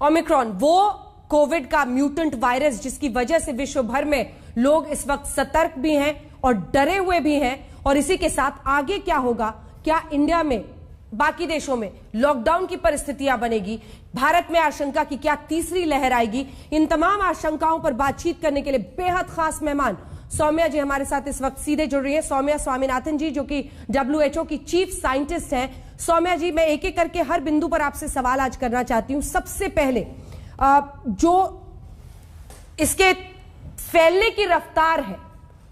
Omicron वो Covid का mutant virus जिसकी वजह से विश्व भर में लोग इस वक्त सतर्क भी हैं और डरे हुए भी हैं। और इसी के साथ आगे क्या होगा, क्या इंडिया में, बाकी देशों में लॉकडाउन की परिस्थितियां बनेगी, भारत में आशंका की क्या तीसरी लहर आएगी, इन तमाम आशंकाओं पर बातचीत करने के लिए बेहद खास मेहमान सौम्या जी हमारे साथ इस वक्त सीधे जुड़ रही है। सौम्या स्वामीनाथन जी जो कि WHO की चीफ साइंटिस्ट हैं। सौम्या जी, मैं एक एक करके हर बिंदु पर आपसे सवाल आज करना चाहती हूं। सबसे पहले जो इसके फैलने की रफ्तार है,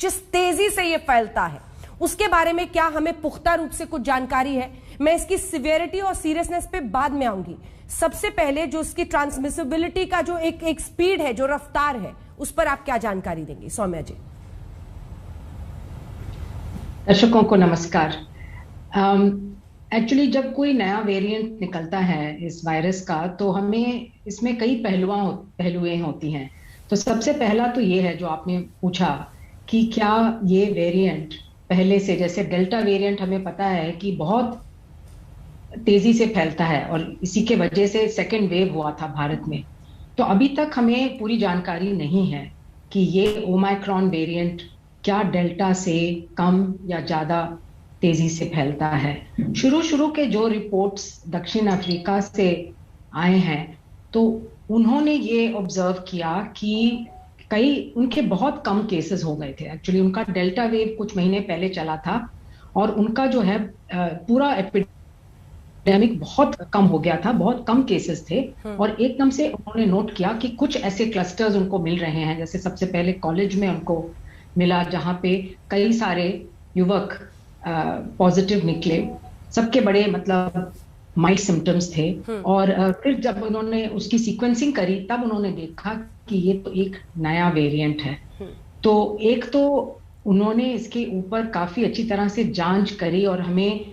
जिस तेजी से ये फैलता है, उसके बारे में क्या हमें पुख्ता रूप से कुछ जानकारी है? मैं इसकी सिवियरिटी और सीरियसनेस पे बाद में आऊंगी। सबसे पहले जो इसकी ट्रांसमिसिबिलिटी का जो एक स्पीड है, जो रफ्तार है, उस पर आप क्या जानकारी देंगी सौम्या जी? दर्शकों को नमस्कार। एक्चुअली जब कोई नया वेरिएंट निकलता है इस वायरस का, तो हमें इसमें कई पहलुएं होती हैं। तो सबसे पहला तो ये है जो आपने पूछा कि क्या ये वेरिएंट पहले से, जैसे डेल्टा वेरिएंट हमें पता है कि बहुत तेजी से फैलता है और इसी के वजह से सेकेंड वेव हुआ था भारत में। तो अभी तक हमें पूरी जानकारी नहीं है कि ये ओमाइक्रॉन वेरिएंट क्या डेल्टा से कम या ज्यादा तेजी से फैलता है। शुरू के जो रिपोर्ट्स दक्षिण अफ्रीका से आए हैं, तो उन्होंने ये ऑब्जर्व किया कि उनके बहुत कम केसेस हो गए थे। एक्चुअली उनका डेल्टा वेव कुछ महीने पहले चला था और उनका जो है पूरा एपिडेमिक बहुत कम हो गया था, बहुत कम केसेस थे। और एकदम से उन्होंने नोट किया कि कुछ ऐसे क्लस्टर्स उनको मिल रहे हैं। जैसे सबसे पहले कॉलेज में उनको मिला, जहाँ पे कई सारे युवक पॉजिटिव निकले, सबके बड़े मतलब माइल्ड सिम्टम्स थे। और फिर जब उन्होंने उसकी सीक्वेंसिंग करी, तब उन्होंने देखा कि ये तो एक नया वेरिएंट है। तो एक तो उन्होंने इसके ऊपर काफी अच्छी तरह से जांच करी और हमें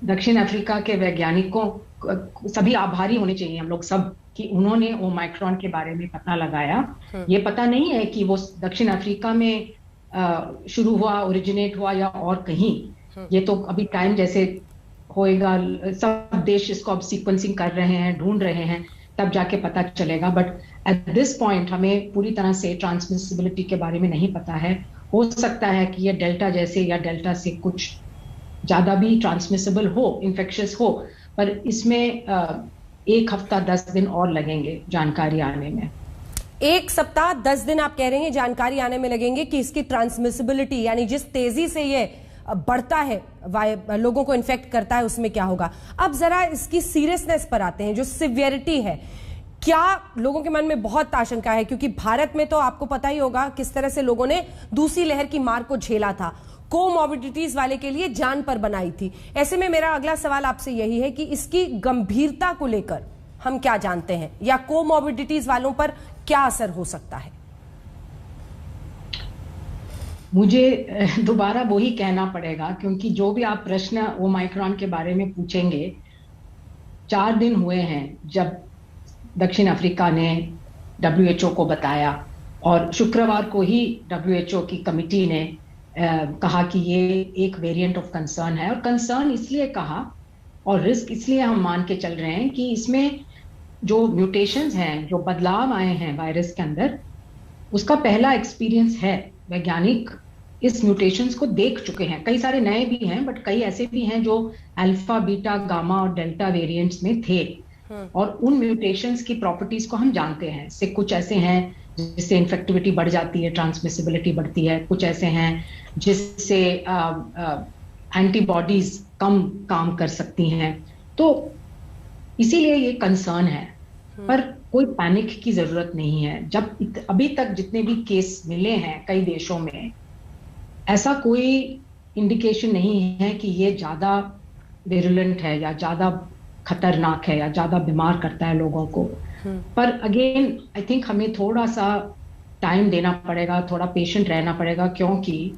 दक्षिण अफ्रीका के वैज्ञानिकों सभी आभारी होने चाहिए हम लोग सब कि उन्होंने ओमाइक्रॉन के बारे में पता लगाया। ये पता नहीं है कि वो दक्षिण अफ्रीका में शुरू हुआ, ओरिजिनेट हुआ या और कहीं। ये तो अभी टाइम जैसे होएगा, सब देश इसको अब सीक्वेंसिंग कर रहे हैं, ढूंढ रहे हैं, तब जाके पता चलेगा। बट एट दिस पॉइंट हमें पूरी तरह से ट्रांसमिसिबिलिटी के बारे में नहीं पता है। हो सकता है कि ये डेल्टा जैसे या डेल्टा से कुछ ज्यादा भी ट्रांसमिसिबल हो, इन्फेक्शियस हो, पर इसमें 1 हफ्ता 10 दिन और लगेंगे जानकारी आने में। 1 सप्ताह 10 दिन आप कह रहे हैं जानकारी आने में लगेंगे कि इसकी ट्रांसमिसिबिलिटी, यानी जिस तेजी से ये बढ़ता है, लोगों को इन्फेक्ट करता है, उसमें क्या होगा। अब जरा इसकी सीरियसनेस पर आते हैं, जो सिवियरिटी है। क्या लोगों के मन में बहुत आशंका है, क्योंकि भारत में तो आपको पता ही होगा किस तरह से लोगों ने दूसरी लहर की मार को झेला था, कोमॉर्बिडिटीज वाले के लिए जान पर बनाई थी। ऐसे में मेरा अगला सवाल आपसे यही है कि इसकी गंभीरता को लेकर हम क्या जानते हैं, या कोमॉर्बिडिटीज वालों पर क्या असर हो सकता है? मुझे दोबारा वही कहना पड़ेगा, क्योंकि जो भी आप प्रश्न ओमाइक्रॉन के बारे में पूछेंगे, 4 दिन हुए हैं जब दक्षिण अफ्रीका ने WHO को बताया और शुक्रवार को ही WHO की कमिटी ने कहा कि ये एक वेरिएंट ऑफ कंसर्न है। और कंसर्न इसलिए कहा और रिस्क इसलिए हम मान के चल रहे हैं कि इसमें जो म्यूटेशंस हैं, जो बदलाव आए हैं वायरस के अंदर, उसका पहला एक्सपीरियंस है। वैज्ञानिक इस म्यूटेशंस को देख चुके हैं। कई सारे नए भी हैं, बट कई ऐसे भी हैं जो अल्फा, बीटा, गामा और डेल्टा वेरिएंट्स में थे। और उन म्यूटेशंस की प्रॉपर्टीज को हम जानते हैं। इससे कुछ ऐसे हैं जिससे इन्फेक्टिविटी बढ़ जाती है, ट्रांसमिसिबिलिटी बढ़ती है। कुछ ऐसे हैं जिससे एंटीबॉडीज कम काम कर सकती हैं। तो इसीलिए ये कंसर्न है, पर कोई पैनिक की जरूरत नहीं है। जब अभी तक जितने भी केस मिले हैं कई देशों में, ऐसा कोई इंडिकेशन नहीं है कि ये ज्यादा विरुलेंट है या ज्यादा खतरनाक है या ज्यादा बीमार करता है लोगों को। पर अगेन आई थिंक हमें थोड़ा सा टाइम देना पड़ेगा, थोड़ा पेशेंट रहना पड़ेगा, क्योंकि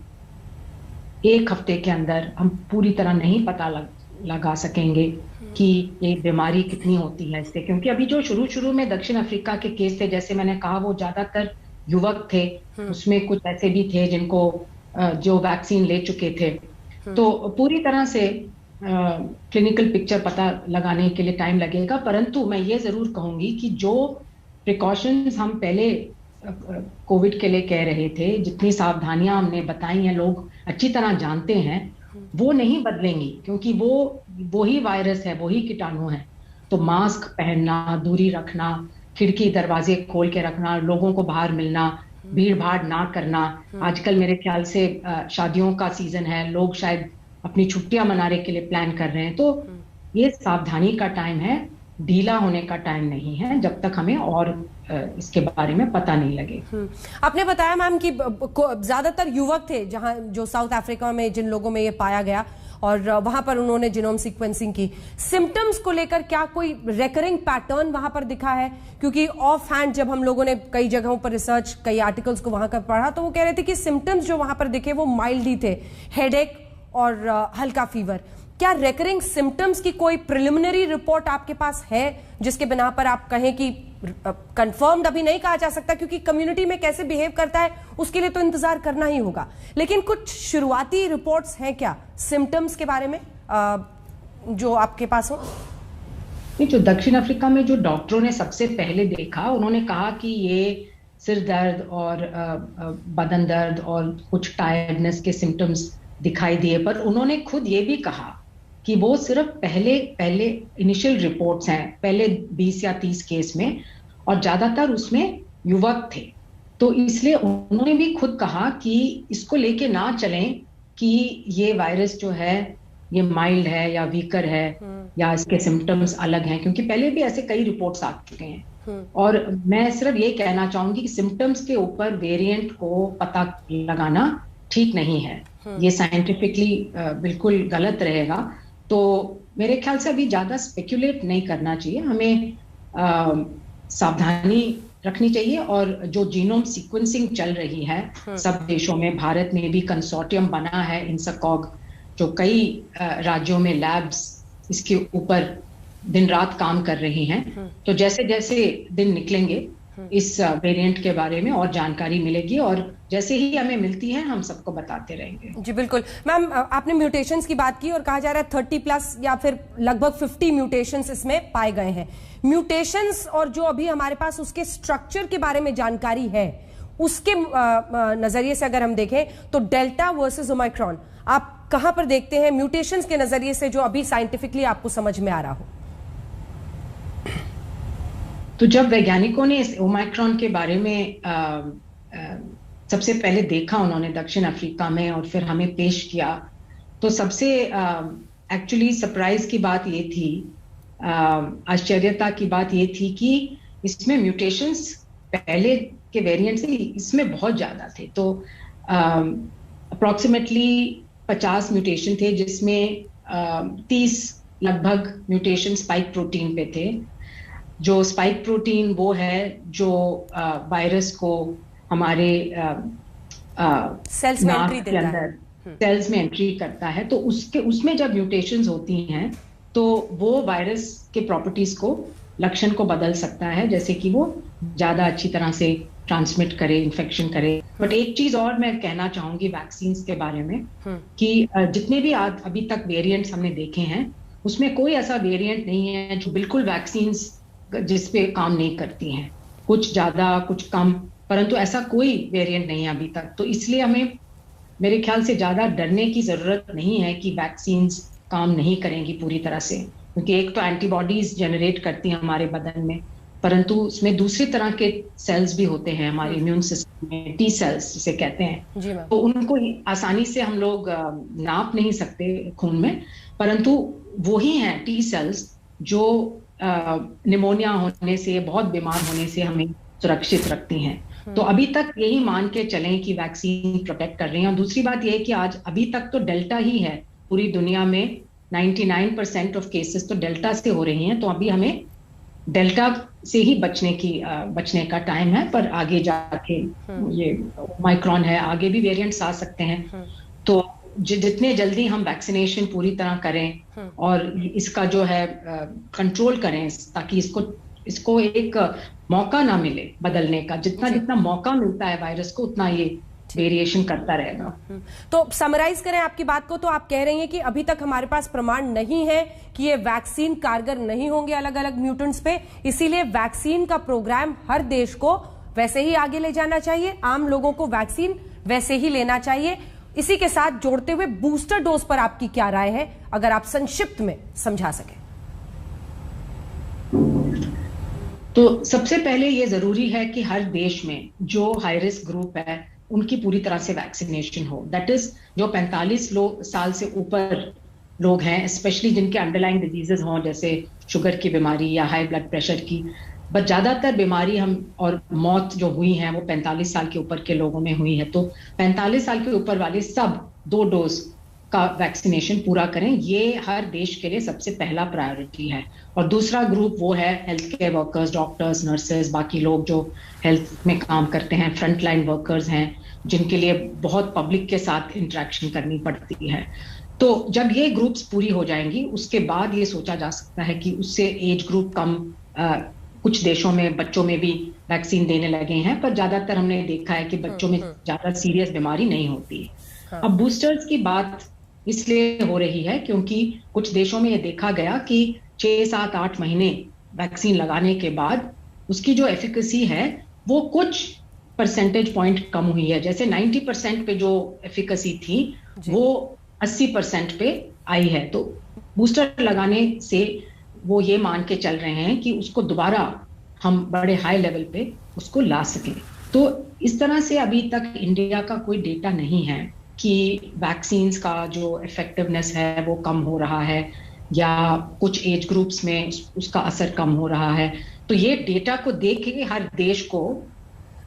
1 हफ्ते के अंदर हम पूरी तरह नहीं पता लगा सकेंगे कि ये बीमारी कितनी होती है इससे। क्योंकि अभी जो शुरू में दक्षिण अफ्रीका के केस थे, जैसे मैंने कहा, वो ज्यादातर युवक थे। उसमें कुछ ऐसे भी थे जिनको जो वैक्सीन ले चुके थे। तो पूरी तरह से क्लिनिकल पिक्चर पता लगाने के लिए टाइम लगेगा, परंतु मैं ये जरूर कहूंगी कि जो प्रिकॉशंस हम पहले कोविड के लिए कह रहे थे, जितनी सावधानियां हमने बताई हैं, लोग अच्छी तरह जानते हैं, वो नहीं बदलेंगी, क्योंकि वो ही वायरस है, वो ही कीटाणु है। तो मास्क पहनना, दूरी रखना, खिड़की दरवाजे खोल के रखना, लोगों को बाहर मिलना, भीड़ भाड़ ना करना। आजकल मेरे ख्याल से शादियों का सीजन है, लोग शायद अपनी छुट्टियां मनाने के लिए प्लान कर रहे हैं। तो ये सावधानी का टाइम है, ढीला होने का टाइम नहीं है, जब तक हमें और इसके बारे में पता नहीं लगे। आपने बताया मैम कि ज्यादातर युवक थे जहां, जो साउथ अफ्रीका में जिन लोगों में ये पाया गया, और वहां पर उन्होंने जीनोम सीक्वेंसिंग की। सिम्टम्स को लेकर क्या कोई रेकरिंग पैटर्न वहां पर दिखा है? क्योंकि ऑफ हैंड जब हम लोगों ने कई जगहों पर रिसर्च, कई आर्टिकल्स को वहां का पढ़ा, तो वो कह रहे थे कि सिम्टम्स जो वहां पर दिखे वो माइल्ड ही थे, हेडेक और हल्का फीवर। क्या रेकरिंग सिम्टम्स की कोई प्रिलिमिनरी रिपोर्ट आपके पास है जिसके बिना पर आप कहें कि कंफर्म्ड अभी नहीं कहा जा सकता, क्योंकि कम्युनिटी में कैसे बिहेव करता है उसके लिए तो इंतजार करना ही होगा, लेकिन कुछ शुरुआती रिपोर्ट्स हैं क्या सिम्टम्स के बारे में जो आपके पास हो? जो दक्षिण अफ्रीका में जो डॉक्टरों ने सबसे पहले देखा, उन्होंने कहा कि ये सिर दर्द और बदन दर्द और कुछ टायर्डनेस के सिम्टम्स दिखाई दिए, पर उन्होंने खुद ये भी कहा कि वो सिर्फ पहले इनिशियल रिपोर्ट्स हैं, पहले 20 या 30 केस में, और ज्यादातर उसमें युवक थे। तो इसलिए उन्होंने भी खुद कहा कि इसको लेके ना चलें कि ये वायरस जो है ये माइल्ड है या वीकर है या इसके सिम्टम्स अलग हैं, क्योंकि पहले भी ऐसे कई रिपोर्ट्स आ चुके हैं। और मैं सिर्फ ये कहना चाहूंगी कि सिम्टम्स के ऊपर वेरिएंट को पता लगाना ठीक नहीं है, ये साइंटिफिकली बिल्कुल गलत रहेगा। तो मेरे ख्याल से अभी ज्यादा स्पेक्युलेट नहीं करना चाहिए, हमें सावधानी रखनी चाहिए। और जो जीनोम सीक्वेंसिंग चल रही है सब देशों में, भारत में भी कंसोर्टियम बना है इंसाकॉग, जो कई राज्यों में लैब्स इसके ऊपर दिन रात काम कर रही हैं। तो जैसे जैसे दिन निकलेंगे इस वेरिएंट के बारे में और जानकारी मिलेगी, और जैसे ही हमें मिलती है हम सबको बताते रहेंगे। जी बिल्कुल मैम, आपने म्यूटेशंस की बात की और कहा जा रहा है 30+ या फिर लगभग 50 म्यूटेशंस इसमें पाए गए हैं। म्यूटेशंस और जो अभी हमारे पास उसके स्ट्रक्चर के बारे में जानकारी है, उसके नजरिए से अगर हम देखें तो डेल्टा वर्सेस ओमाइक्रॉन, आप कहां पर देखते हैं म्यूटेशंस के नजरिए से जो अभी साइंटिफिकली आपको समझ में आ रहा हो? तो जब वैज्ञानिकों ने इस ओमाइक्रॉन के बारे में सबसे पहले देखा उन्होंने दक्षिण अफ्रीका में और फिर हमें पेश किया, तो सबसे एक्चुअली सरप्राइज की बात ये थी, आश्चर्यता की बात ये थी कि इसमें म्यूटेशंस पहले के वेरिएंट से इसमें बहुत ज्यादा थे। तो अप्रोक्सीमेटली 50 म्यूटेशन थे, जिसमें 30 लगभग म्यूटेशन स्पाइक प्रोटीन पे थे। जो स्पाइक प्रोटीन वो है जो वायरस को हमारे सेल्स में एंट्री के अंदर सेल्स में एंट्री करता है। तो उसमें जब म्यूटेशंस होती हैं तो वो वायरस के प्रॉपर्टीज को, लक्षण को बदल सकता है, जैसे कि वो ज्यादा अच्छी तरह से ट्रांसमिट करे, इन्फेक्शन करे। बट एक चीज और मैं कहना चाहूंगी वैक्सीन्स के बारे में कि जितने भी अभी तक वेरिएंट्स हमने देखे हैं, उसमें कोई ऐसा वेरिएंट नहीं है जो बिल्कुल वैक्सीन्स जिस पे काम नहीं करती हैं, कुछ ज्यादा कुछ कम, परंतु ऐसा कोई वेरिएंट नहीं है अभी तक। तो इसलिए हमें मेरे ख्याल से ज्यादा डरने की जरूरत नहीं है कि वैक्सीन्स काम नहीं करेंगी पूरी तरह से, क्योंकि एक तो एंटीबॉडीज जनरेट करती हैं हमारे बदन में, परंतु उसमें दूसरी तरह के सेल्स भी होते हैं हमारे इम्यून सिस्टम में, टी सेल्स जिसे कहते हैं। तो उनको आसानी से हम लोग नाप नहीं सकते खून में, परंतु वो ही हैं टी सेल्स जो निमोनिया होने से, बहुत बीमार होने से हमें सुरक्षित रखती हैं। तो अभी तक यही मान के चलें कि वैक्सीन प्रोटेक्ट कर रही हैं। और दूसरी बात यह है कि आज अभी तक तो डेल्टा ही है पूरी दुनिया में, 99% ऑफ केसेस तो डेल्टा से हो रही हैं। तो अभी हमें डेल्टा से ही बचने का टाइम है, पर आगे जाके ये ओमाइक्रॉन है, आगे भी वेरिएंट्स आ सकते हैं। तो जितने जल्दी हम वैक्सीनेशन पूरी तरह करें और इसका जो है कंट्रोल करें, ताकि इसको एक मौका ना मिले बदलने का, जितना मौका मिलता है वायरस को, उतना ये वेरिएशन करता रहेगा। तो समराइज करें आपकी बात को, तो आप कह रही हैं कि अभी तक हमारे पास प्रमाण नहीं है कि ये वैक्सीन कारगर नहीं होंगे अलग अलग म्यूटेंट्स पे, इसीलिए वैक्सीन का प्रोग्राम हर देश को वैसे ही आगे ले जाना चाहिए, आम लोगों को वैक्सीन वैसे ही लेना चाहिए। इसी के साथ जोड़ते हुए बूस्टर डोज पर आपकी क्या राय है, अगर आप संक्षिप्त में समझा सकें। तो सबसे पहले ये जरूरी है कि हर देश में जो हाई रिस्क ग्रुप है उनकी पूरी तरह से वैक्सीनेशन हो। दैट इज जो 45 साल से ऊपर लोग हैं, स्पेशली जिनके अंडरलाइंग डिजीजेस हों, जैसे शुगर की बीमारी या हाई ब्लड प्रेशर की। बट ज्यादातर बीमारी और मौत जो हुई है वो 45 साल के ऊपर के लोगों में हुई है। तो 45 साल के ऊपर वाले सब 2 डोज का वैक्सीनेशन पूरा करें, ये हर देश के लिए सबसे पहला प्रायोरिटी है। और दूसरा ग्रुप वो है health care workers, doctors, nurses, बाकी लोग जो हेल्थ में काम करते हैं, फ्रंट लाइन वर्कर्स हैं, जिनके लिए बहुत पब्लिक के साथ इंटरेक्शन करनी पड़ती है। तो जब ये ग्रुप्स पूरी हो जाएंगी उसके बाद ये सोचा जा सकता है कि उससे एज ग्रुप कम, कुछ देशों में बच्चों में भी वैक्सीन देने लगे हैं, पर ज्यादातर हमने देखा है कि बच्चों में ज्यादा सीरियस बीमारी नहीं होती। अब बूस्टर्स की बात इसलिए हो रही है क्योंकि कुछ देशों में ये देखा गया कि 6, 7, 8 महीने वैक्सीन लगाने के बाद उसकी जो एफिकेसी है वो कुछ परसेंटेज पॉइंट कम हुई है। जैसे 90% पे जो एफिकेसी थी वो 80% पे आई है। तो बूस्टर लगाने से वो ये मान के चल रहे हैं कि उसको दोबारा हम बड़े हाई लेवल पे उसको ला सकें। तो इस तरह से अभी तक इंडिया का कोई डेटा नहीं है कि वैक्सीन्स का जो इफेक्टिवनेस है वो कम हो रहा है या कुछ एज ग्रुप्स में उसका असर कम हो रहा है। तो ये डेटा को देख के हर देश को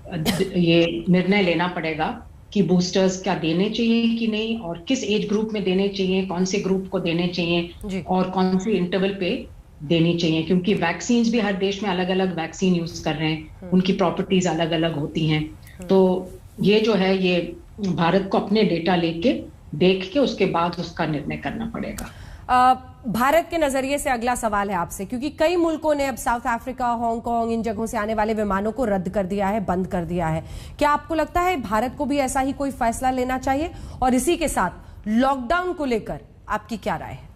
ये निर्णय लेना पड़ेगा कि बूस्टर्स क्या देने चाहिए कि नहीं, और किस एज ग्रुप में देने चाहिए, कौन से ग्रुप को देने चाहिए और कौन से इंटरवल पे देनी चाहिए। क्योंकि वैक्सीन्स भी हर देश में अलग अलग वैक्सीन यूज कर रहे हैं, उनकी प्रॉपर्टीज अलग अलग होती हैं। तो ये जो है ये भारत को अपने डेटा लेके देख के उसके बाद उसका निर्णय करना पड़ेगा। भारत के नजरिए से अगला सवाल है आपसे, क्योंकि कई मुल्कों ने अब साउथ अफ्रीका, हांगकांग, इन जगहों से आने वाले विमानों को रद्द कर दिया है, बंद कर दिया है। क्या आपको लगता है भारत को भी ऐसा ही कोई फैसला लेना चाहिए? और इसी के साथ लॉकडाउन को लेकर आपकी क्या राय है?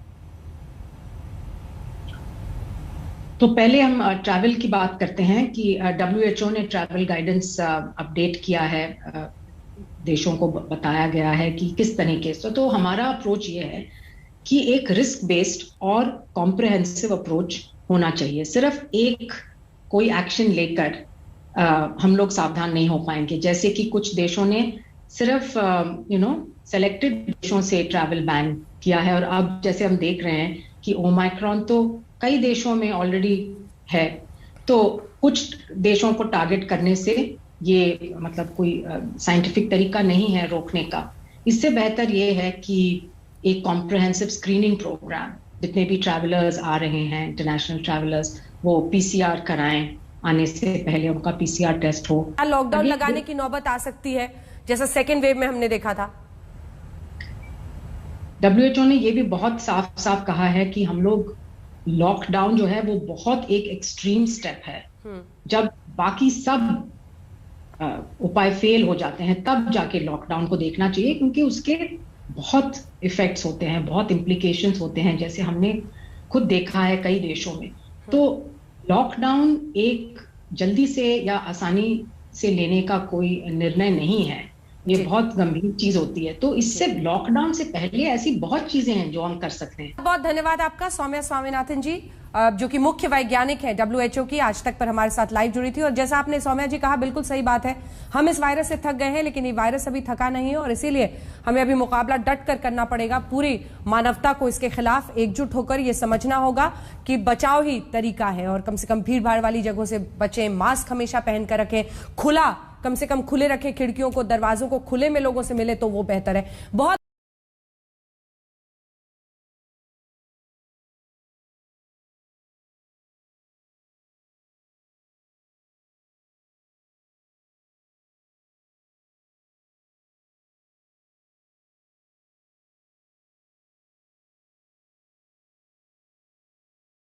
तो पहले हम ट्रैवल की बात करते हैं कि WHO ने ट्रैवल गाइडेंस अपडेट किया है, देशों को बताया गया है कि किस तरीके से। तो हमारा अप्रोच ये है कि एक रिस्क बेस्ड और कॉम्प्रिहेंसिव अप्रोच होना चाहिए। सिर्फ एक कोई एक्शन लेकर हम लोग सावधान नहीं हो पाएंगे। जैसे कि कुछ देशों ने सिर्फ सेलेक्टेड देशों से ट्रैवल बैन किया है, और अब जैसे हम देख रहे हैं कि ओमाइक्रॉन तो कई देशों में ऑलरेडी है। तो कुछ देशों को टारगेट करने से ये मतलब कोई साइंटिफिक तरीका नहीं है रोकने का। इससे बेहतर ये है कि एक कॉम्प्रिहेंसिव स्क्रीनिंग प्रोग्राम, जितने भी ट्रैवलर्स आ रहे हैं, इंटरनेशनल ट्रैवलर्स, वो PCR कराएं, आने से पहले उनका PCR टेस्ट हो। लॉकडाउन लगाने की नौबत आ सकती है जैसा सेकेंड वेव में हमने देखा था? WHO ने ये भी बहुत साफ साफ कहा है कि हम लोग लॉकडाउन जो है वो बहुत एक एक्सट्रीम स्टेप है। जब बाकी सब उपाय फेल हो जाते हैं तब जाके लॉकडाउन को देखना चाहिए, क्योंकि उसके बहुत इफेक्ट्स होते हैं, बहुत इम्प्लीकेशंस होते हैं, जैसे हमने खुद देखा है कई देशों में। तो लॉकडाउन एक जल्दी से या आसानी से लेने का कोई निर्णय नहीं है, ये बहुत गंभीर चीज होती है। तो इससे लॉकडाउन से पहले ऐसी बहुत चीजें हैं जो हम कर सकते हैं। बहुत धन्यवाद आपका सौम्या स्वामीनाथन जी, जो कि मुख्य वैज्ञानिक है WHO की, आज तक पर हमारे साथ लाइव जुड़ी थी। और जैसा आपने सौम्या जी कहा, बिल्कुल सही बात है, हम इस वायरस से थक गए हैं, लेकिन ये वायरस अभी थका नहीं है और इसीलिए हमें अभी मुकाबला डट कर करना पड़ेगा। पूरी मानवता को इसके खिलाफ एकजुट होकर ये समझना होगा कि बचाव ही तरीका है, और कम से कम भीड़ भाड़ वाली जगहों से बचें, मास्क हमेशा पहन कर रखें, कम से कम खुले रखें खिड़कियों को, दरवाजों को खुले में लोगों से मिले तो वो बेहतर है। बहुत